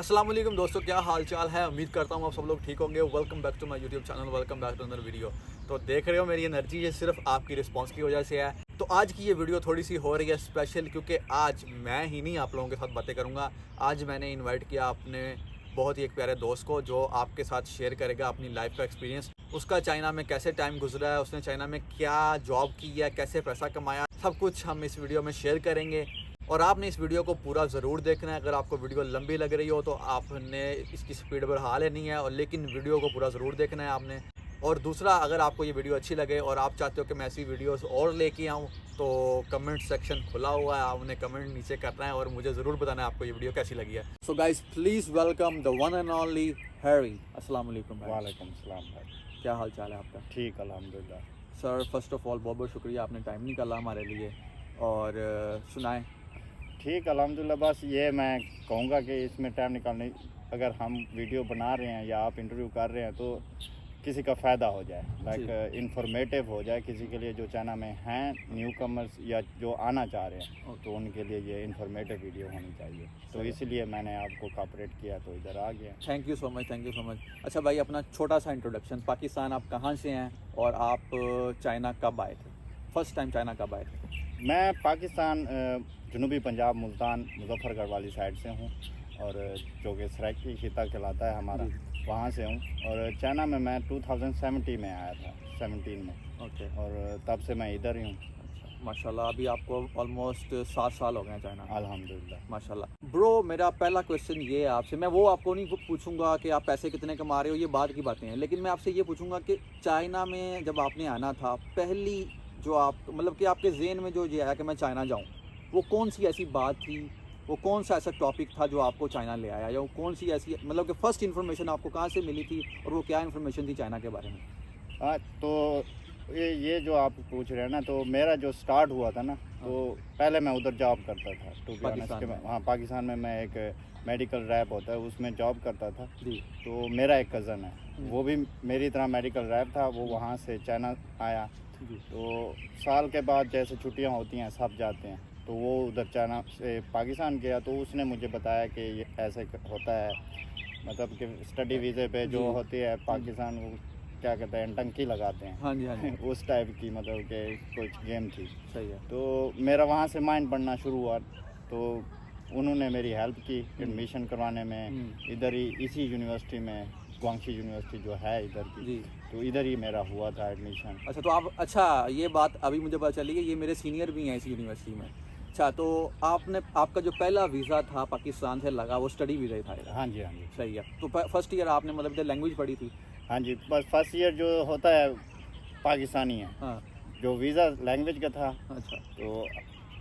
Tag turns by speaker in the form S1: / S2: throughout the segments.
S1: अस्सलाम वालेकुम दोस्तों, क्या हाल चाल है। उम्मीद करता हूँ आप सब लोग ठीक होंगे। Welcome back to my YouTube channel, welcome back to another video. तो देख रहे हो मेरी एनर्जी ये सिर्फ आपकी रिस्पांस की वजह से है। तो आज की ये वीडियो थोड़ी सी हो रही है स्पेशल, क्योंकि आज मैं ही नहीं आप लोगों के साथ बातें करूँगा। आज मैंने इन्वाइट किया अपने बहुत ही एक प्यारे दोस्त को, जो आपके साथ शेयर करेगा अपनी लाइफ का एक्सपीरियंस। उसका चाइना में कैसे टाइम गुजरा है, उसने चाइना में क्या जॉब की है, कैसे पैसा कमाया, सब कुछ हम इस वीडियो में शेयर करेंगे। और आपने इस वीडियो को पूरा ज़रूर देखना है। अगर आपको वीडियो लंबी लग रही हो तो आपने इसकी स्पीड बढ़ा लेनी है, और लेकिन वीडियो को पूरा ज़रूर देखना है आपने। और दूसरा, अगर आपको ये वीडियो अच्छी लगे और आप चाहते हो कि मैं ऐसी वीडियोस और लेके आऊँ, तो कमेंट सेक्शन खुला हुआ है, आपने कमेंट नीचे करना है और मुझे ज़रूर बताना है आपको ये वीडियो कैसी लगी है। So guys, please welcome the one and only Harry. अस्सलाम वालेकुम भाई।
S2: वालेकुम सलाम भाई।
S1: क्या हाल चाल है आपका?
S2: ठीक अल्हम्दुलिल्लाह।
S1: सर, फर्स्ट ऑफ़ ऑल बहुत बहुत शुक्रिया, आपने टाइम निकाला हमारे लिए। और सुनाएं।
S2: ठीक अल्हम्दुलिल्लाह। बस ये मैं कहूँगा कि इसमें टाइम निकालने, अगर हम वीडियो बना रहे हैं या आप इंटरव्यू कर रहे हैं तो किसी का फ़ायदा हो जाए, लाइक इंफॉर्मेटिव हो जाए किसी के लिए जो चाइना में हैं न्यू कमर्स या जो आना चाह रहे हैं, तो उनके लिए ये इंफॉर्मेटिव वीडियो होनी चाहिए। तो इसलिए मैंने आपको कोऑपरेट किया, तो इधर आ गया।
S1: Thank you so much, thank you so much. अच्छा भाई, अपना छोटा सा इंट्रोडक्शन। पाकिस्तान आप कहाँ से हैं और आप चाइना कब आए थे? फर्स्ट टाइम चाइना कब आए थे?
S2: मैं पाकिस्तान जनूबी पंजाब मुल्तान मुजफ्फरगढ़ वाली साइड से हूँ, और जो कि सराइकी खिता कहलाता है हमारा, वहाँ से हूँ। और चाइना में मैं 2017 में आया था, 17 में।
S1: ओके।
S2: और तब से मैं इधर ही हूँ।
S1: अच्छा, माशाल्लाह। अभी आपको ऑलमोस्ट 7 साल हो गए हैं चाइना में।
S2: अल्हम्दुलिल्लाह।
S1: माशाल्लाह। ब्रो, मेरा पहला क्वेश्चन ये है आपसे। मैं वो आपको नहीं पूछूंगा कि आप पैसे कितने कमा रहे हो, ये बाद की बातें हैं। लेकिन मैं आपसे ये पूछूंगा कि चाइना में जब आपने आना था, पहली जो आप मतलब कि आपके ज़हन में जो ये आया कि मैं चाइना जाऊँ, वो कौन सी ऐसी बात थी, वो कौन सा ऐसा टॉपिक था जो आपको चाइना ले आया, या वो कौन सी ऐसी मतलब कि फ़र्स्ट इन्फॉर्मेशन आपको कहाँ से मिली थी, और वो क्या इन्फॉर्मेशन थी चाइना के बारे में?
S2: हाँ, तो ये जो आप पूछ रहे हैं ना, तो मेरा जो स्टार्ट हुआ था ना, तो पहले मैं उधर जॉब करता था। टू बी ऑनेस्ट, हाँ, पाकिस्तान में मैं एक मेडिकल रैप होता है उसमें जॉब करता था
S1: जी।
S2: तो मेरा एक कज़न है, वो भी मेरी तरह मेडिकल रैप था। वो वहाँ से चाइना आया। तो साल के बाद जैसे छुट्टियाँ होती हैं सब जाते हैं, तो वो उधर चाइना से पाकिस्तान गया। तो उसने मुझे बताया कि ये ऐसे होता है, मतलब कि स्टडी वीज़े पे जो होती है पाकिस्तान, वो क्या कहते हैं, टंकी लगाते हैं।
S1: हाँ जी, हाँ जी।
S2: उस टाइप की मतलब कि कुछ गेम थी।
S1: सही है।
S2: तो मेरा वहाँ से माइंड पढ़ना शुरू हुआ। तो उन्होंने मेरी हेल्प की एडमिशन करवाने में, इधर ही इसी यूनिवर्सिटी में, ग्वांगशी यूनिवर्सिटी जो है इधर की
S1: जी।
S2: तो इधर ही मेरा हुआ था एडमिशन।
S1: अच्छा, तो आप, अच्छा ये बात अभी मुझे पता चली कि ये मेरे सीनियर भी हैं इस यूनिवर्सिटी में। अच्छा, तो आपका जो पहला वीज़ा था पाकिस्तान से लगा, वो स्टडी वीज़ा ही था?
S2: हाँ जी, हाँ जी।
S1: सही है। तो फर्स्ट ईयर आपने मतलब इधर लैंग्वेज पढ़ी थी?
S2: हाँ जी, बस फर्स्ट ईयर जो होता है पाकिस्तानी है।
S1: हाँ।
S2: जो वीज़ा लैंग्वेज का था,
S1: अच्छा।
S2: तो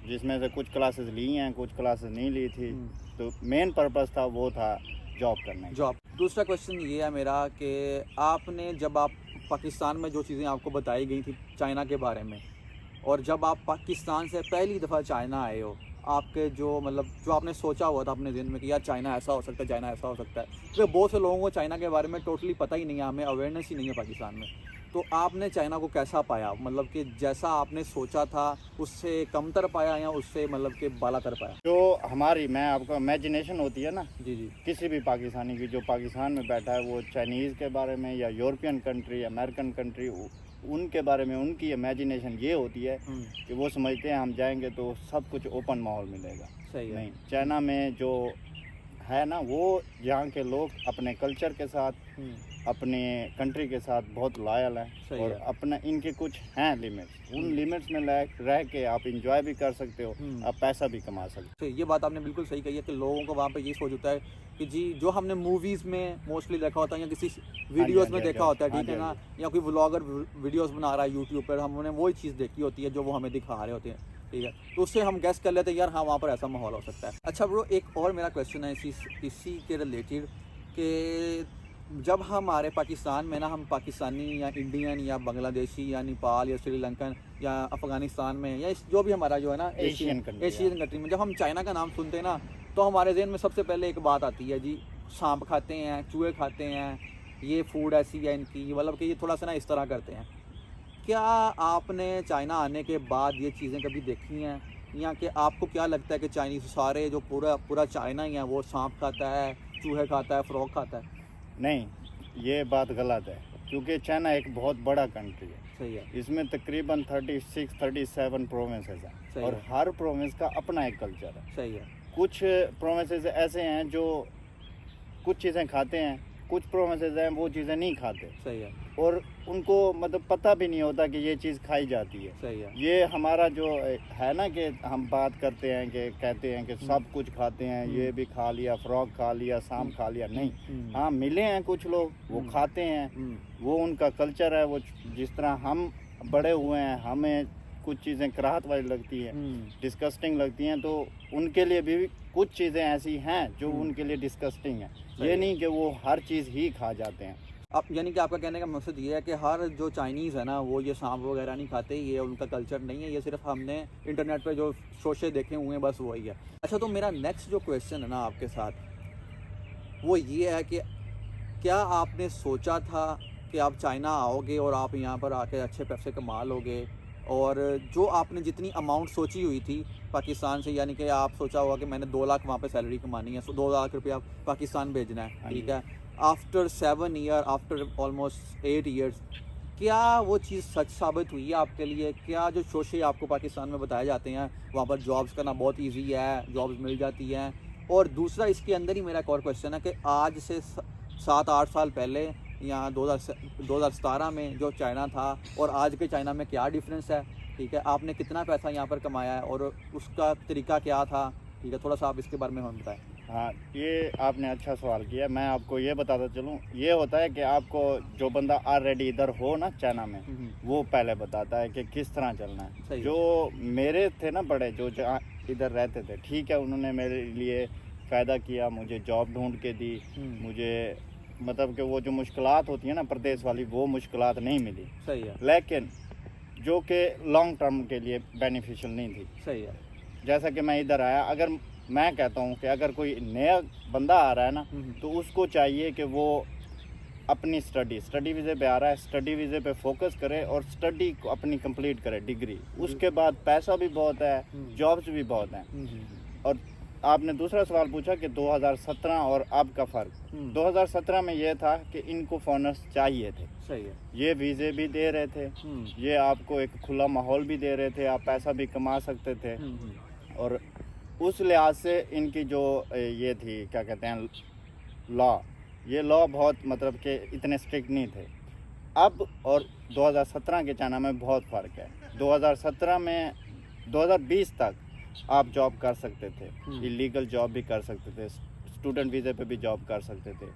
S2: जिसमें से कुछ क्लासेस ली हैं, कुछ क्लासेस नहीं ली थी। तो मेन पर्पस था वो था जॉब करने।
S1: जॉब। दूसरा क्वेश्चन ये है मेरा कि आपने जब आप पाकिस्तान में जो चीज़ें आपको बताई गई थी चाइना के बारे में, और जब आप पाकिस्तान से पहली दफ़ा चाइना आए हो, आपके जो मतलब जो आपने सोचा हुआ था अपने दिन में कि यार चाइना ऐसा हो सकता है, चाइना ऐसा हो सकता है, तो बहुत से लोगों को चाइना के बारे में टोटली पता ही नहीं है, हमें अवेयरनेस ही नहीं है पाकिस्तान में। तो आपने चाइना को कैसा पाया, मतलब कि जैसा आपने सोचा था उससे कमतर पाया, या उससे मतलब कि बालातर पाया?
S2: जो हमारी, मैं आपको इमेजिनेशन होती है ना,
S1: जी जी।
S2: किसी भी पाकिस्तानी की, जो पाकिस्तान में बैठा है, वो चाइनीज़ के बारे में या यूरोपियन कंट्री, अमेरिकन कंट्री, उनके बारे में उनकी इमेजिनेशन ये होती है कि वो समझते हैं हम जाएंगे तो सब कुछ ओपन माहौल मिलेगा।
S1: सही है।
S2: नहीं, चाइना में जो है ना, वो यहाँ के लोग अपने कल्चर के साथ, अपने कंट्री के साथ बहुत लॉयल हैं। और अपना इनके कुछ हैं लिमिट्स, उन लिमिट्स में रह के आप इंजॉय भी कर सकते हो, आप पैसा भी कमा सकते हो।
S1: तो ये बात आपने बिल्कुल सही कही है कि लोगों को वहाँ पे ये सोच होता है कि जी, जो हमने मूवीज़ में मोस्टली देखा होता है या किसी वीडियोस में देखा होता है, ठीक है ना, या कोई व्लॉगर वीडियोस बना रहा है यूट्यूब पर, हमने वही चीज़ देखी होती है जो वो हमें दिखा रहे होते हैं, ठीक है, तो उससे हम गेस कर लेते हैं यार हाँ वहाँ पर ऐसा माहौल हो सकता है। अच्छा ब्रो, एक और मेरा क्वेश्चन है इसी के रिलेटेड कि जब हमारे पाकिस्तान में ना, हम पाकिस्तानी या इंडियन या बांग्लादेशी या नेपाल या श्रीलंकन या अफ़गानिस्तान में या जो भी हमारा जो है ना एशियन कंट्री में, जब हम चाइना का नाम सुनते हैं ना, तो हमारे जहन में सबसे पहले एक बात आती है जी, सांप खाते हैं, चूहे खाते हैं, ये फूड ऐसी है इनकी, मतलब कि ये थोड़ा सा ना इस तरह करते हैं। क्या आपने चाइना आने के बाद ये चीज़ें कभी देखी हैं, या कि आपको क्या लगता है कि चाइनीज़ सारे जो पूरा चाइना ही है वो सांप खाता है, चूहे खाता है, फ्रॉग खाता है?
S2: नहीं, ये बात गलत है, क्योंकि चाइना एक बहुत बड़ा कंट्री है।
S1: सही है।
S2: इसमें तकरीबन 36-37 प्रोविंसेस हैं
S1: सही
S2: और
S1: है।
S2: हर प्रोविंस का अपना एक कल्चर है।
S1: सही है।
S2: कुछ प्रोविंसेस ऐसे हैं जो कुछ चीज़ें खाते हैं, कुछ प्रोविंसेस हैं वो चीज़ें नहीं खाते,
S1: सही है।
S2: और उनको मतलब पता भी नहीं होता कि ये चीज़ खाई जाती है।
S1: सही है।
S2: ये हमारा जो है ना कि हम बात करते हैं कि कहते हैं कि सब कुछ खाते हैं, ये भी खा लिया, फ्रॉग खा लिया, सांप खा लिया, नहीं। हाँ, मिले हैं कुछ लोग वो खाते हैं, वो उनका कल्चर है। वो जिस तरह हम बड़े हुए हैं, हमें कुछ चीज़ें कराहत वाली लगती है, डिस्कस्टिंग लगती हैं, तो उनके लिए भी कुछ चीज़ें ऐसी हैं जो उनके लिए डिस्कस्टिंग है। ये नहीं कि वो हर चीज़ ही खा जाते हैं।
S1: अब यानी कि आपका कहने का मकसद ये है कि हर जो चाइनीज़ है ना वो ये सांप वगैरह नहीं खाते, ये उनका कल्चर नहीं है, ये सिर्फ हमने इंटरनेट पे जो शोशे देखे हुए हैं बस वही है। अच्छा, तो मेरा नेक्स्ट जो क्वेश्चन है ना आपके साथ वो ये है कि क्या आपने सोचा था कि आप चाइना आओगे और आप यहाँ पर आके अच्छे पैसे कमा लोगे, और जो आपने जितनी अमाउंट सोची हुई थी पाकिस्तान से, यानी कि आप सोचा होगा कि मैंने 2 लाख वहाँ पे सैलरी कमानी है, 2 लाख रुपया पाकिस्तान भेजना है, ठीक है, after 7 year, after almost 8 years, क्या वो चीज़ सच साबित हुई है आपके लिए? क्या जो शोशे आपको पाकिस्तान में बताए जाते हैं वहाँ पर जॉब्स करना बहुत ईजी है, जॉब्स मिल जाती हैं? और दूसरा इसके अंदर ही मेरा एक और क्वेश्चन है कि आज से 7-8 साल पहले यहाँ 2017 में जो चाइना था और आज के चाइना में क्या डिफरेंस है? ठीक है, आपने कितना पैसा यहाँ पर कमाया है और उसका तरीका क्या था? ठीक है, थोड़ा सा आप इसके बारे में हमें बताएं।
S2: हाँ, ये आपने अच्छा सवाल किया। मैं आपको ये बताता चलूँ, ये होता है कि आपको जो बंदा ऑलरेडी इधर हो ना चाइना में, वो पहले बताता है कि किस तरह चलना है। जो मेरे थे ना बड़े, जो इधर रहते थे, ठीक है, उन्होंने मेरे लिए फ़ायदा किया, मुझे जॉब ढूंढ के दी, मुझे मतलब कि वो जो मुश्किलात होती है ना प्रदेश वाली, वो मुश्किलात नहीं मिली।
S1: सही है।
S2: लेकिन जो कि लॉन्ग टर्म के लिए बेनिफिशियल नहीं थी।
S1: सही है।
S2: जैसा कि मैं इधर आया, अगर मैं कहता हूँ कि अगर कोई नया बंदा आ रहा है ना, तो उसको चाहिए कि वो अपनी स्टडी वीज़े पे आ रहा है, स्टडी वीज़े पे फोकस करे और स्टडी को अपनी कंप्लीट करे, डिग्री। उसके बाद पैसा भी बहुत है, जॉब्स भी बहुत हैं। और आपने दूसरा सवाल पूछा कि 2017 और अब का फ़र्क। 2017 में ये था कि इनको फॉरेनर्स चाहिए थे।
S1: सही है।
S2: ये वीज़े भी दे रहे थे, ये आपको एक खुला माहौल भी दे रहे थे, आप पैसा भी कमा सकते थे। और उस लिहाज से इनकी जो ये थी, क्या कहते हैं, लॉ, ये लॉ बहुत मतलब कि इतने स्ट्रिक्ट नहीं थे। अब और 2017 के चाइना में बहुत फ़र्क है। 2017 में 2020 तक आप जॉब कर सकते थे, इलीगल जॉब भी कर सकते थे, स्टूडेंट वीज़े पे भी जॉब कर सकते थे।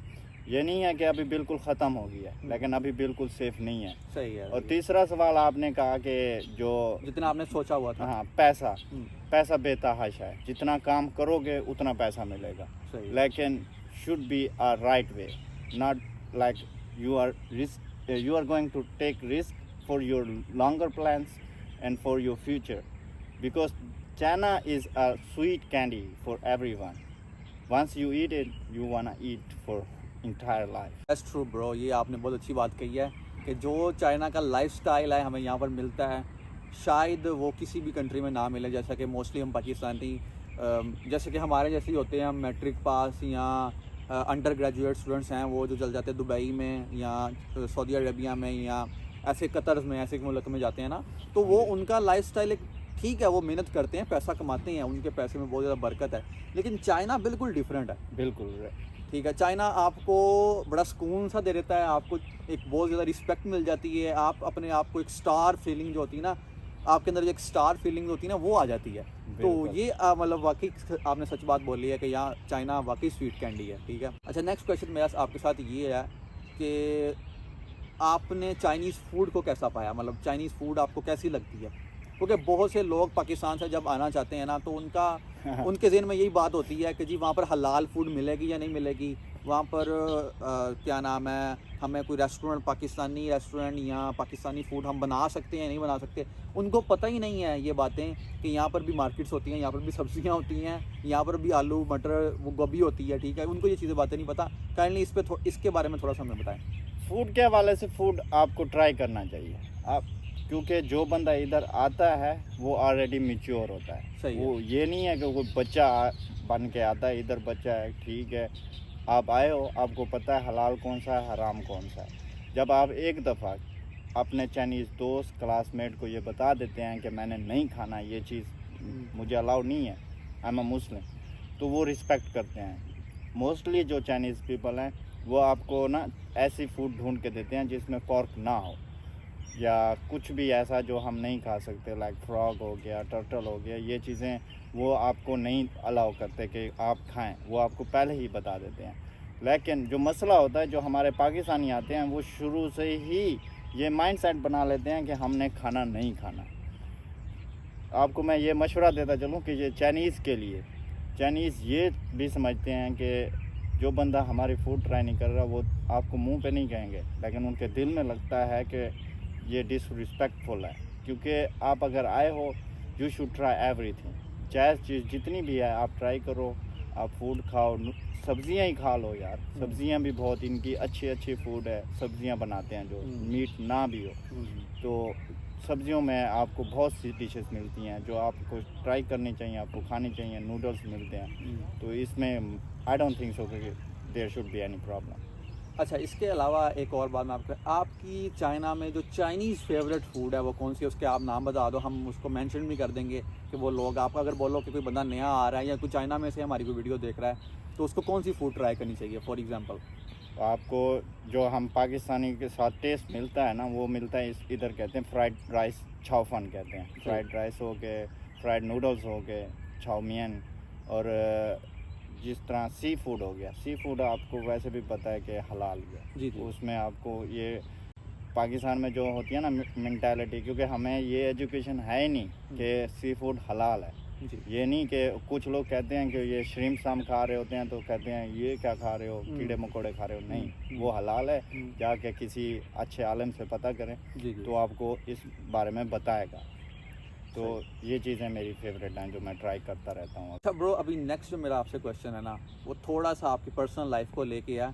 S2: ये नहीं है कि अभी बिल्कुल ख़त्म हो गया है, लेकिन अभी बिल्कुल सेफ नहीं है।
S1: सही है।
S2: और तीसरा सवाल आपने कहा कि जो
S1: जितना आपने सोचा हुआ था।
S2: हाँ, पैसा बेतहाशा है, जितना काम करोगे उतना पैसा मिलेगा। लेकिन should be a right way, not like you are going to take risk for your longer plans and for your future, because China is a sweet candy for everyone. Once you eat it, you wanna eat for entire life.
S1: That's true, bro. ये आपने बहुत अच्छी बात कही है कि जो China का लाइफस्टाइल है हमें यहाँ पर मिलता है, शायद वो किसी भी कंट्री में ना मिले। जैसा कि मोस्टली हम पाकिस्तानी जैसे कि हमारे जैसे ही होते हैं, हम मैट्रिक पास या अंडर ग्रेजुएट स्टूडेंट्स हैं, वो जो चल जाते हैं दुबई में या सऊदी अरबिया में या ऐसे कतर में, ऐसे मुल्क में जाते हैं ना, तो वो उनका लाइफस्टाइल एक ठीक है, वो मेहनत करते हैं, पैसा कमाते हैं, उनके पैसे में बहुत ज़्यादा बरकत है। लेकिन चाइना बिल्कुल डिफरेंट है।
S2: बिल्कुल
S1: ठीक है, चाइना आपको बड़ा सुकून सा दे देता है, आपको एक बहुत ज़्यादा रिस्पेक्ट मिल जाती है, आप अपने आप को एक स्टार फीलिंग जो होती है ना, आपके अंदर जो एक स्टार फीलिंग होती है ना, वो आ जाती है। तो ये मतलब वाकई आपने सच बात बोली है कि यहाँ चाइना वाकई स्वीट कैंडी है। ठीक है। अच्छा, नेक्स्ट क्वेश्चन मेरा आपके साथ ये है कि आपने चाइनीज़ फूड को कैसा पाया? मतलब चाइनीज़ फूड आपको कैसी लगती है? क्योंकि बहुत से लोग पाकिस्तान से जब आना चाहते हैं ना, तो उनके ज़हन में यही बात होती है कि जी वहाँ पर हलाल फूड मिलेगी या नहीं मिलेगी, वहाँ पर क्या नाम है, हमें कोई पाकिस्तानी रेस्टोरेंट या पाकिस्तानी फूड हम बना सकते हैं नहीं बना सकते। उनको पता ही नहीं है ये बातें कि यहाँ पर भी मार्केट्स होती हैं, यहाँ पर भी सब्जियाँ होती हैं, यहाँ पर भी आलू मटर वो गोभी होती है। ठीक है, उनको ये चीज़ें बातें नहीं पता। काइंडली इसके बारे में थोड़ा सा हमें बताएं।
S2: फूड के हवाले से फूड आपको ट्राई करना चाहिए आप, क्योंकि जो बंदा इधर आता है वो ऑलरेडी मैच्योर होता है। वो ये नहीं है कि कोई बच्चा बन के आता है, इधर बच्चा है, ठीक है, आप आए हो, आपको पता है हलाल कौन सा है, हराम कौन सा है। जब आप एक दफ़ा अपने चाइनीज़ दोस्त क्लासमेट को ये बता देते हैं कि मैंने नहीं खाना, ये चीज़ मुझे अलाउ नहीं है, आई एम अ मुस्लिम, तो वो रिस्पेक्ट करते हैं। मोस्टली जो चाइनीज़ पीपल हैं वो आपको ना ऐसी फूड ढूंढ के देते हैं जिसमें पोर्क ना हो या कुछ भी ऐसा जो हम नहीं खा सकते, लाइक फ्रॉग हो गया, टर्टल हो गया, ये चीज़ें वो आपको नहीं अलाउ करते कि आप खाएं, वो आपको पहले ही बता देते हैं। लेकिन जो मसला होता है, जो हमारे पाकिस्तानी आते हैं वो शुरू से ही ये माइंडसेट बना लेते हैं कि हमने खाना नहीं खाना। आपको मैं ये मशवरा देता चलूँ कि ये चाइनीज़ के लिए, चाइनीज़ ये भी समझते हैं कि जो बंदा हमारी फूड ट्राई नहीं कर रहा वो आपको मुंह पे नहीं कहेंगे, लेकिन उनके दिल में लगता है कि ये डिसरिस्पेक्टफुल है। क्योंकि आप अगर आए हो, यू शुड ट्राई एवरीथिंग, चाहे चीज़ जितनी भी है आप ट्राई करो, आप फूड खाओ, सब्जियां ही खा लो यार, सब्जियां भी बहुत इनकी अच्छी अच्छी फूड है, सब्जियां बनाते हैं जो मीट ना भी हो, तो सब्जियों में आपको बहुत सी डिशेस मिलती हैं जो आपको ट्राई करनी चाहिए, आपको खानी चाहिए। नूडल्स मिलते हैं, तो इसमें आई डोंट थिंक सो कि there should be any problem.
S1: अच्छा, इसके अलावा एक और बात मैं आपकी चाइना में जो चाइनीज़ फेवरेट फूड है वो कौन सी है, उसके आप नाम बता दो, हम उसको मेंशन भी कर देंगे कि वो लोग, आप अगर बोलो कि कोई बंदा नया आ रहा है या कोई चाइना में से हमारी कोई वीडियो देख रहा है तो उसको कौन सी फूड ट्राई करनी चाहिए। फॉर एग्जांपल
S2: आपको जो हम पाकिस्तानी के साथ टेस्ट मिलता है ना, वो मिलता है इधर कहते हैं फ्राइड राइस, छाओफन कहते हैं। फ्राइड राइस हो गए, फ्राइड नूडल्स हो गए, छाओमियन, और जिस तरह सी फूड हो गया, सी फूड आपको वैसे भी पता है कि हलाल है
S1: जी जी।
S2: उसमें आपको ये पाकिस्तान में जो होती है ना मेंटालिटी, क्योंकि हमें ये एजुकेशन है ही नहीं कि सी फूड हलाल है।
S1: जी।
S2: ये नहीं कि कुछ लोग कहते हैं कि ये श्रिम्प्स हम खा रहे होते हैं तो कहते हैं ये क्या खा रहे हो, कीड़े मकोड़े खा रहे हो, नहीं, वो हलाल है। जाके किसी अच्छे आलम से पता करें
S1: जी जी।
S2: तो आपको इस बारे में बताएगा। तो ये चीज़ें मेरी फेवरेट हैं जो मैं ट्राई करता रहता हूँ।
S1: अच्छा ब्रो, अभी नेक्स्ट जो मेरा आपसे क्वेश्चन है ना, वो थोड़ा सा आपकी पर्सनल लाइफ को लेके है।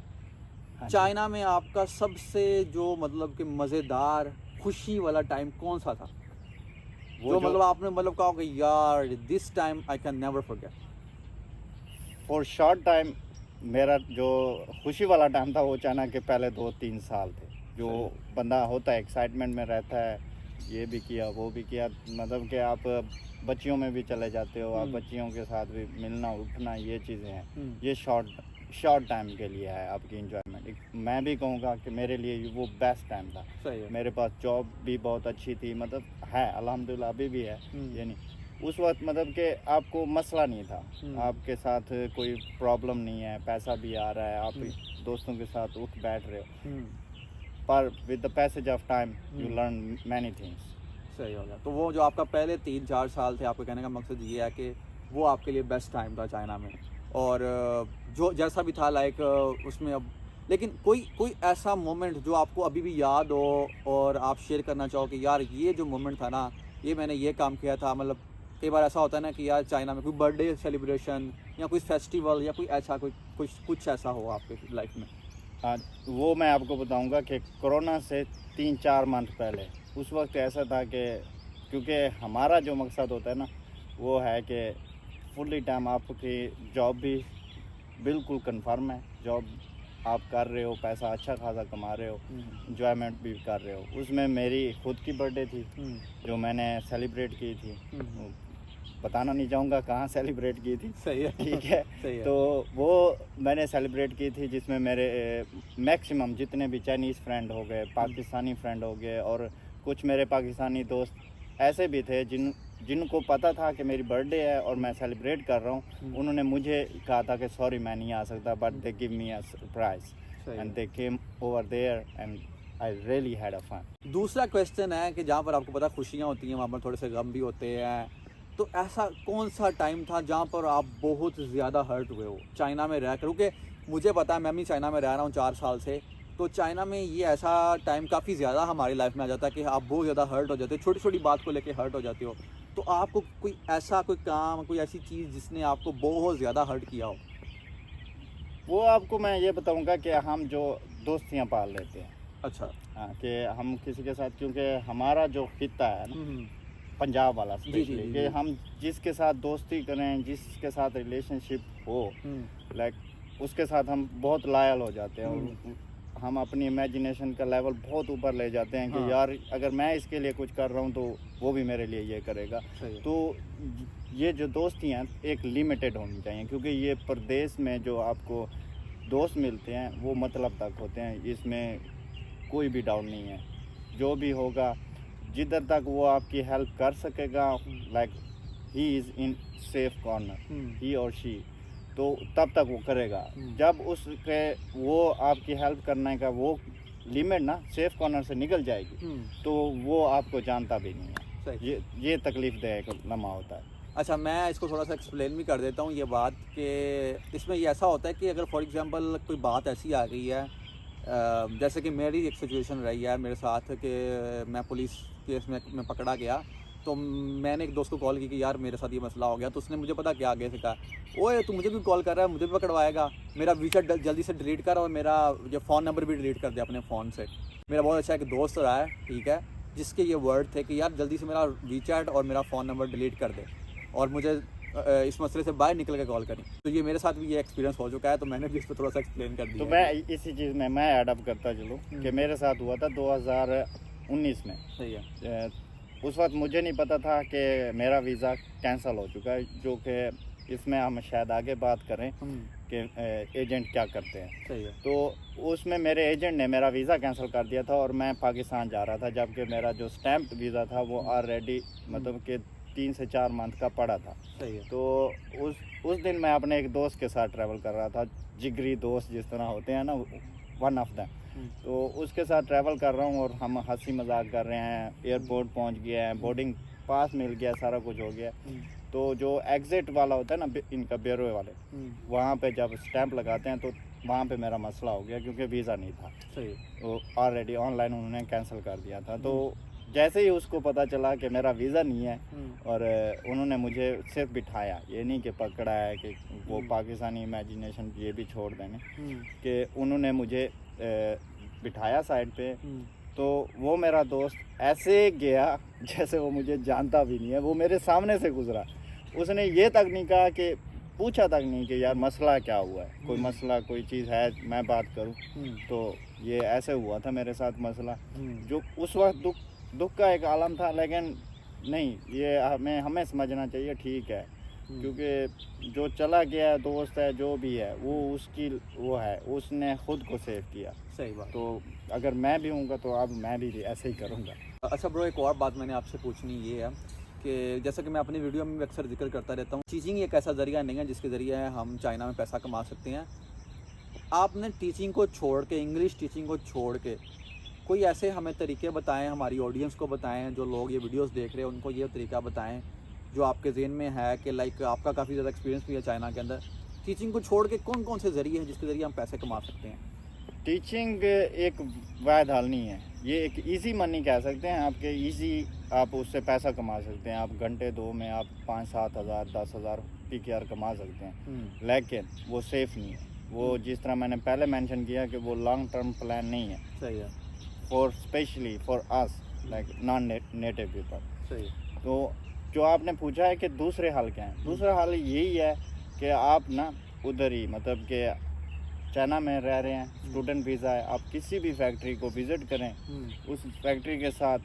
S1: चाइना में आपका सबसे जो मतलब कि मज़ेदार खुशी वाला टाइम कौन सा था, जो मतलब आपने मतलब कहा कि यार this time I can never forget.
S2: For short time मेरा जो खुशी वाला टाइम था वो चाइना के पहले 2-3 साल थे, जो बंदा होता है एक्साइटमेंट में रहता है, ये भी किया वो भी किया, मतलब कि आप बच्चियों में भी चले जाते हो, आप बच्चियों के साथ भी मिलना उठना, ये चीज़ें हैं। ये शॉर्ट टाइम के लिए है आपकी इंजॉयमेंट। मैं भी कहूँगा कि मेरे लिए वो बेस्ट टाइम था।
S1: सही है।
S2: मेरे पास जॉब भी बहुत अच्छी थी, मतलब है अल्हम्दुलिल्लाह, अभी भी है, ये नहीं उस वक्त मतलब कि आपको मसला नहीं था, आपके साथ कोई प्रॉब्लम नहीं है, पैसा भी आ रहा है, आप दोस्तों के साथ उठ बैठ रहे हो, पर with the passage of time you learn many things.
S1: सही हो गया। तो वो जो आपका पहले 3-4 साल थे, आपके कहने का मकसद ये है कि वो आपके लिए बेस्ट टाइम था चाइना में, और जो जैसा भी था लाइक उसमें अब, लेकिन कोई ऐसा मोमेंट जो आपको अभी भी याद हो और आप शेयर करना चाहो कि यार ये जो मोमेंट था ना, ये मैंने ये काम किया था। मतलब कई बार ऐसा होता है ना कि यार चाइना में कोई बर्थडे सेलिब्रेशन या कोई फेस्टिवल या कोई ऐसा कुछ ऐसा हो आपके लाइफ में।
S2: हाँ, वो मैं आपको बताऊंगा कि कोरोना से 3-4 मंथ पहले, उस वक्त ऐसा था कि क्योंकि हमारा जो मकसद होता है ना वो है कि फुल्ली टाइम आपकी जॉब भी बिल्कुल कंफर्म है, जॉब आप कर रहे हो, पैसा अच्छा खासा कमा रहे हो, इंजॉयमेंट भी कर रहे हो। उसमें मेरी खुद की बर्थडे थी जो मैंने सेलिब्रेट की थी, बताना नहीं चाहूँगा कहाँ सेलिब्रेट की थी।
S1: सही है,
S2: ठीक है।
S1: सही है।
S2: तो वो मैंने सेलिब्रेट की थी जिसमें मेरे मैक्सिमम जितने भी चाइनीज़ फ्रेंड हो गए, पाकिस्तानी फ्रेंड हो गए, और कुछ मेरे पाकिस्तानी दोस्त ऐसे भी थे जिनको पता था कि मेरी बर्थडे है और मैं सेलिब्रेट कर रहा हूँ। उन्होंने मुझे कहा था कि सॉरी मैं नहीं आ सकता, but they give me a surprise and they came over there and I really had a fun.
S1: दूसरा क्वेश्चन है कि जहाँ पर आपको पता खुशियाँ होती हैं वहाँ पर थोड़े से गम भी होते हैं, तो ऐसा कौन सा टाइम था जहाँ पर आप बहुत ज़्यादा हर्ट हुए हो चाइना में रह कर? क्योंकि मुझे पता है, मैं भी चाइना में रह रहा हूँ 4 साल से, तो चाइना में ये ऐसा टाइम काफ़ी ज़्यादा हमारी लाइफ में आ जाता है कि आप बहुत ज़्यादा हर्ट हो जाते हो, छोटी छोटी बात को लेके हर्ट हो जाते हो। तो आपको कोई ऐसा कोई काम, कोई ऐसी चीज़ जिसने आपको बहुत ज़्यादा हर्ट किया हो?
S2: वो आपको मैं ये बताऊंगा कि हम जो दोस्तियां पाल लेते हैं।
S1: अच्छा।
S2: हाँ, कि हम किसी के साथ, क्योंकि हमारा जो खित्ता है ना पंजाब वाला स्पेशली, कि हम जिसके साथ दोस्ती करें, जिसके साथ रिलेशनशिप हो, लाइक उसके साथ हम बहुत लायल हो जाते हैं और हम अपनी इमेजिनेशन का लेवल बहुत ऊपर ले जाते हैं कि यार अगर मैं इसके लिए कुछ कर रहा हूँ तो वो भी मेरे लिए ये करेगा। तो ये जो दोस्ती हैं एक लिमिटेड होनी चाहिए, क्योंकि ये परदेश में जो आपको दोस्त मिलते हैं वो मतलब तक होते हैं, इसमें कोई भी डाउट नहीं है। जो भी होगा जिधर तक वो आपकी हेल्प कर सकेगा, like he is in safe corner, he और शी, तो तब तक वो करेगा। जब उसके वो आपकी हेल्प करने का वो लिमिट ना सेफ कॉर्नर से निकल जाएगी तो वो आपको जानता भी नहीं है। ये तकलीफ दे एक लम्हा होता है।
S1: अच्छा, मैं इसको थोड़ा सा एक्सप्लेन भी कर देता हूँ ये बात कि इसमें ये ऐसा होता है कि अगर फॉर एग्जांपल कोई बात ऐसी आ गई है, जैसे कि मेरी एक सिचुएशन रही है मेरे साथ कि मैं पुलिस केस में पकड़ा गया, तो मैंने एक दोस्त को कॉल की कि यार मेरे साथ ये मसला हो गया, तो उसने मुझे पता क्या आगे से कहा, ओए तू मुझे भी कॉल कर रहा है, मुझे भी पकड़वाएगा, मेरा वीचैट जल्दी से डिलीट कर और मेरा जो फ़ोन नंबर भी डिलीट कर दे अपने फ़ोन से। मेरा बहुत अच्छा एक दोस्त रहा है, ठीक है, जिसके ये वर्ड थे कि यार जल्दी से मेरा वीचैट और मेरा फ़ोन नंबर डिलीट कर दे और मुझे इस मसले से बाहर निकल के कॉल करी। तो ये मेरे साथ भी ये एक्सपीरियंस हो चुका है, तो मैंने भी इस पर थोड़ा सा एक्सप्लेन कर दिया।
S2: तो मैं इसी चीज़ में मैं एडअप करता चलूँ कि मेरे साथ हुआ था 2019 में।
S1: सही है।
S2: उस वक्त मुझे नहीं पता था कि मेरा वीज़ा कैंसिल हो चुका है, जो कि इसमें हम शायद आगे बात करें कि एजेंट क्या करते हैं।
S1: सही है।
S2: तो उसमें मेरे एजेंट ने मेरा वीज़ा कैंसिल कर दिया था और मैं पाकिस्तान जा रहा था, जबकि मेरा जो स्टैम्प वीज़ा था वो ऑलरेडी मतलब कि 3 से 4 मंथ का पड़ा था।
S1: सही है।
S2: तो उस दिन मैं अपने एक दोस्त के साथ ट्रैवल कर रहा था, जिगरी दोस्त जिस तरह होते हैं ना, वन ऑफ दैम। तो उसके साथ ट्रैवल कर रहा हूँ और हम हंसी मजाक कर रहे हैं, एयरपोर्ट पहुँच गया है, बोर्डिंग पास मिल गया, सारा कुछ हो गया। तो जो एग्ज़िट वाला होता है ना इनका ब्यूरो वाले, वहाँ पे जब स्टैंप लगाते हैं तो वहाँ पे मेरा मसला हो गया क्योंकि वीज़ा नहीं था।
S1: सही।
S2: वो ऑलरेडी ऑनलाइन उन्होंने कैंसिल कर दिया था। तो जैसे ही उसको पता चला कि मेरा वीज़ा नहीं है और उन्होंने मुझे सिर्फ बिठाया, ये नहीं कि पकड़ा है कि वो पाकिस्तानी इमेजिनेशन ये भी छोड़ देने, कि उन्होंने मुझे बिठाया साइड पे। तो वो मेरा दोस्त ऐसे गया जैसे वो मुझे जानता भी नहीं है, वो मेरे सामने से गुजरा, उसने ये तक नहीं कहा कि पूछा तक नहीं कि यार मसला क्या हुआ है, कोई मसला कोई चीज़ है मैं बात करूं। तो ये ऐसे हुआ था मेरे साथ मसला, जो उस वक्त दुख का एक आलम था, लेकिन नहीं, ये हमें समझना चाहिए, ठीक है, क्योंकि जो चला गया दोस्त है जो भी है वो उसकी वो है, उसने खुद को सेव किया।
S1: सही बात।
S2: तो अगर मैं भी हूँगा तो अब मैं भी ऐसे ही करूँगा।
S1: अच्छा ब्रो, एक और बात मैंने आपसे पूछनी ये है कि जैसा कि मैं अपनी वीडियो में अक्सर जिक्र करता रहता हूँ, टीचिंग एक ऐसा ज़रिया नहीं है जिसके ज़रिए हम चाइना में पैसा कमा सकते हैं। आपने टीचिंग को छोड़ के, इंग्लिश टीचिंग को छोड़ के कोई ऐसे हमें तरीके बताएं, हमारी ऑडियंस को बताएं, जो लोग ये वीडियोस देख रहे हैं उनको ये तरीका बताएं जो आपके ज़हन में है कि लाइक आपका काफ़ी ज़्यादा एक्सपीरियंस भी है चाइना के अंदर, टीचिंग को छोड़ के कौन कौन से ज़रिए हैं जिसके ज़रिए हम पैसे कमा सकते हैं?
S2: टीचिंग एक वायद हाल नहीं है, ये एक इजी मनी कह सकते हैं, आपके इजी आप उससे पैसा कमा सकते हैं। आप घंटे 2 में आप 5-7 हज़ार 10 हज़ार PKR कमा सकते हैं, लेकिन वो सेफ़ नहीं है। वो जिस तरह मैंने पहले मेंशन किया कि वो लॉन्ग टर्म प्लान नहीं है।
S1: सही है।
S2: For specially for us like non native people.
S1: सही।
S2: तो जो आपने पूछा है कि दूसरे हाल क्या हैं, दूसरा हाल यही है कि आप ना उधर ही मतलब कि चाइना में रह रहे हैं, स्टूडेंट वीज़ा है, आप किसी भी फैक्ट्री को विज़िट करें, उस फैक्ट्री के साथ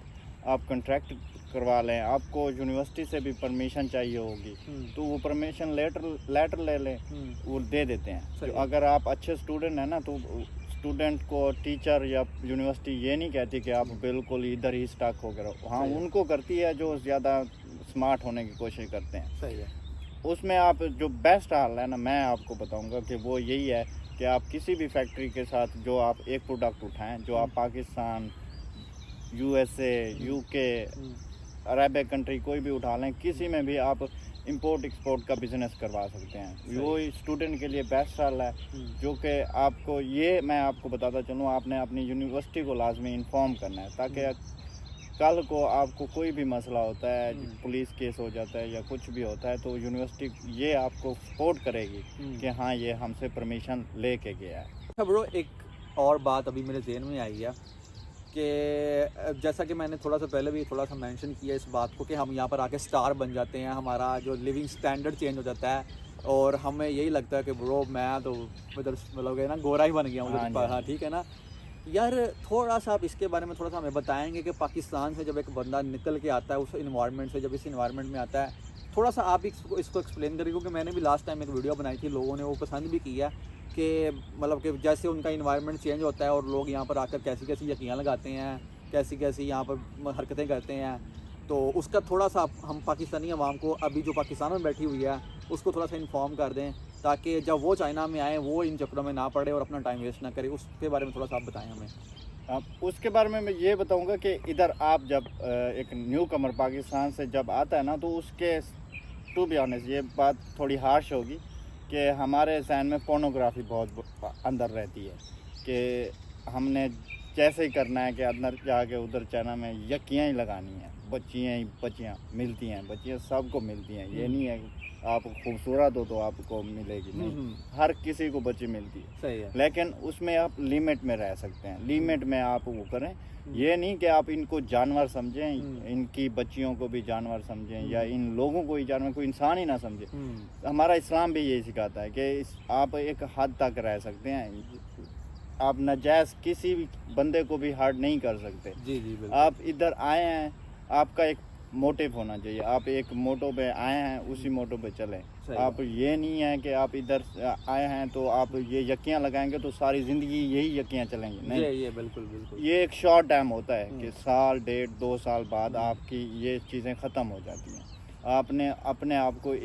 S2: आप कॉन्ट्रैक्ट करवा लें, आपको यूनिवर्सिटी से भी परमिशन चाहिए होगी, तो वो परमिशन लेटर ले लें, वो दे देते हैं। तो अगर आप अच्छे स्टूडेंट हैं ना, तो स्टूडेंट को टीचर या यूनिवर्सिटी ये नहीं कहती कि आप बिल्कुल इधर ही स्टक हो गए। हाँ, उनको करती है जो ज़्यादा स्मार्ट होने की कोशिश करते हैं।
S1: सही है। उसमें
S2: आप जो बेस्ट हाल है ना, मैं आपको बताऊंगा कि वो यही है कि आप किसी भी फैक्ट्री के साथ जो आप एक प्रोडक्ट उठाएं, जो आप Pakistan, USA, UK, Arab country कोई भी उठा लें, किसी में भी आप इंपोर्ट एक्सपोर्ट का बिज़नेस करवा सकते हैं। वो स्टूडेंट के लिए बेस्ट हाल है, जो कि आपको ये मैं आपको बताता चलूँ, आपने अपनी यूनिवर्सिटी को लाजमी इन्फॉर्म करना है, ताकि कल को आपको कोई भी मसला होता है, पुलिस केस हो जाता है या कुछ भी होता है, तो यूनिवर्सिटी ये आपको सपोर्ट करेगी कि हाँ ये हमसे परमिशन लेके गया है।
S1: अच्छा ब्रो, एक और बात अभी मेरे जहन में आई है कि जैसा कि मैंने थोड़ा सा पहले भी थोड़ा सा मेंशन किया इस बात को कि हम यहाँ पर आके स्टार बन जाते हैं, हमारा जो लिविंग स्टैंडर्ड चेंज हो जाता है, और हमें यही लगता है कि ब्रो मैं तो मतलब कि ना गोरा ही बन गया हूँ।
S2: हाँ जी।
S1: हाँ ठीक है ना यार, थोड़ा सा आप इसके बारे में थोड़ा सा हमें बताएंगे कि पाकिस्तान से जब एक बंदा निकल के आता है उस इन्वायरमेंट से, जब इस इन्वायरमेंट में आता है, थोड़ा सा आप इसको एक्सप्लेन करिए, क्योंकि मैंने भी लास्ट टाइम एक वीडियो बनाई थी, लोगों ने वो पसंद भी किया कि मतलब कि जैसे उनका इन्वायरमेंट चेंज होता है और लोग यहाँ पर आकर कैसी कैसी यकीयाँ लगाते हैं, कैसी कैसी यहाँ पर हरकतें करते हैं, तो उसका थोड़ा सा हम पाकिस्तानी अवाम को, अभी जो पाकिस्तान में बैठी हुई है, उसको थोड़ा सा इन्फॉर्म कर दें, ताकि जब वो चाइना में आए वो इन चक्करों में ना पड़े और अपना टाइम वेस्ट ना करे। उसके बारे में थोड़ा सा आप बताएं हमें।
S2: अब उसके बारे में मैं ये बताऊंगा कि इधर आप जब एक न्यू कमर पाकिस्तान से जब आता है ना, तो उसके टू बी ऑनेस्ट ये बात थोड़ी हार्श होगी कि हमारे जहन में पोर्नोग्राफी बहुत अंदर रहती है कि हमने जैसे ही करना है कि अंदर जाके उधर चाइना में यकियाँ ही लगानी है, बच्चियाँ मिलती हैं, बच्चियाँ सबको मिलती हैं। ये नहीं है आप खूबसूरत हो तो आपको मिलेगी, नहीं, हर किसी को बच्ची मिलती है।
S1: सही है।
S2: लेकिन उसमें आप लिमिट में रह सकते हैं, लिमिट में आप वो करें। ये नहीं कि आप इनको जानवर समझें, इनकी बच्चियों को भी जानवर समझें या इन लोगों को ही जानवर, कोई इंसान ही ना समझें। हमारा इस्लाम भी यही सिखाता है कि आप एक हद तक रह सकते हैं, आप नाजायज़ किसी भी बंदे को भी हर्ट नहीं कर सकते।
S1: जी जी बिल्कुल।
S2: आप इधर आए हैं, आपका एक मोटिव होना चाहिए, आप एक मोटो पे आए हैं, उसी मोटो पे चलें। आप ये नहीं है कि आप इधर आए हैं तो आप ये यकियाँ लगाएंगे तो सारी ज़िंदगी यही यकियाँ चलेंगी, नहीं।
S1: ये बिल्कुल बिल्कुल।
S2: ये एक शॉर्ट टाइम होता है कि साल, 1.5-2 साल बाद आपकी ये चीज़ें ख़त्म हो जाती हैं। आपने अपने आप को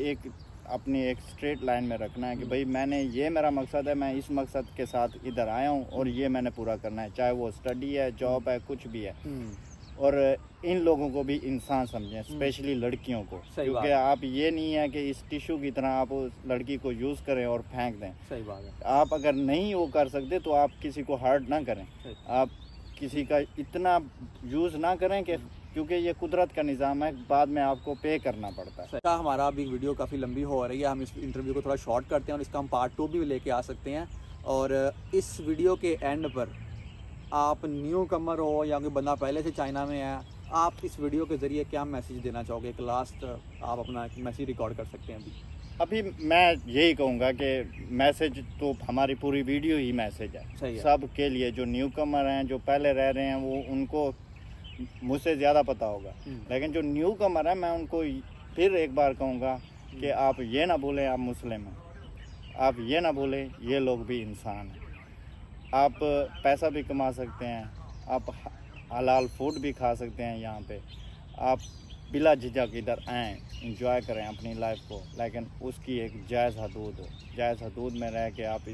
S2: अपनी एक स्ट्रेट लाइन में रखना है कि भाई मैंने ये मेरा मकसद है, मैं इस मकसद के साथ इधर आया हूँ और ये मैंने पूरा करना है, चाहे वो स्टडी है, जॉब है, कुछ भी है। और इन लोगों को भी इंसान समझें, स्पेशली लड़कियों को, क्योंकि आप ये नहीं है कि इस टिश्यू की तरह आप उस लड़की को यूज़ करें और फेंक दें।
S1: सही बात है।
S2: आप अगर नहीं वो कर सकते तो आप किसी को हर्ट ना करें, आप किसी का इतना यूज़ ना करें कि, क्योंकि ये कुदरत का निज़ाम है, बाद में आपको पे करना पड़ता है।
S1: हमारा अभी वीडियो काफ़ी लंबी हो रही है, हम इस इंटरव्यू को थोड़ा शॉर्ट करते हैं और इसका हम पार्ट 2 भी लेके आ सकते हैं। और इस वीडियो के एंड पर आप न्यू कमर हो या कोई बंदा पहले से चाइना में है, आप इस वीडियो के ज़रिए क्या मैसेज देना चाहोगे? एक लास्ट आप अपना मैसेज रिकॉर्ड कर सकते हैं
S2: अभी मैं यही कहूँगा कि मैसेज तो हमारी पूरी वीडियो ही मैसेज है सब के लिए। जो न्यू कमर हैं, जो पहले रह रहे हैं, वो उनको मुझसे ज़्यादा पता होगा, लेकिन जो न्यू कमर है, मैं उनको फिर एक बार कहूँगा कि आप ये ना भूलें आप मुस्लिम हैं, आप ये ना भूलें ये लोग भी इंसान हैं। आप पैसा भी कमा सकते हैं, आप हलाल फूड भी खा सकते हैं यहाँ पे, आप बिला झिझक इधर आएँ, इंजॉय करें अपनी लाइफ को, लेकिन उसकी एक जायज़ हदूद हो। जायज़ हदूद में रह के आप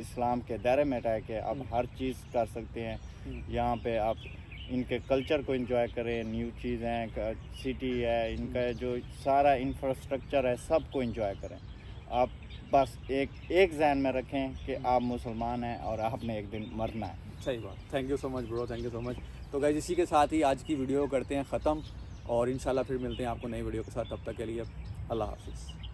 S2: इस्लाम के दायरे में रह के आप हर चीज़ कर सकते हैं। यहाँ पे आप इनके कल्चर को एंजॉय करें, न्यू चीज़ें, सिटी है, इनका जो सारा इंफ्रास्ट्रक्चर है, सब को एंजॉय करें। आप बस एक ज़हन में रखें कि आप मुसलमान हैं और आपने एक दिन मरना है।
S1: सही बात। Thank you so much bro, thank you so much. तो गाइस इसी के साथ ही आज की वीडियो करते हैं ख़त्म और इंशाल्लाह फिर मिलते हैं आपको नई वीडियो के साथ। तब तक के लिए अल्लाह हाफिज़।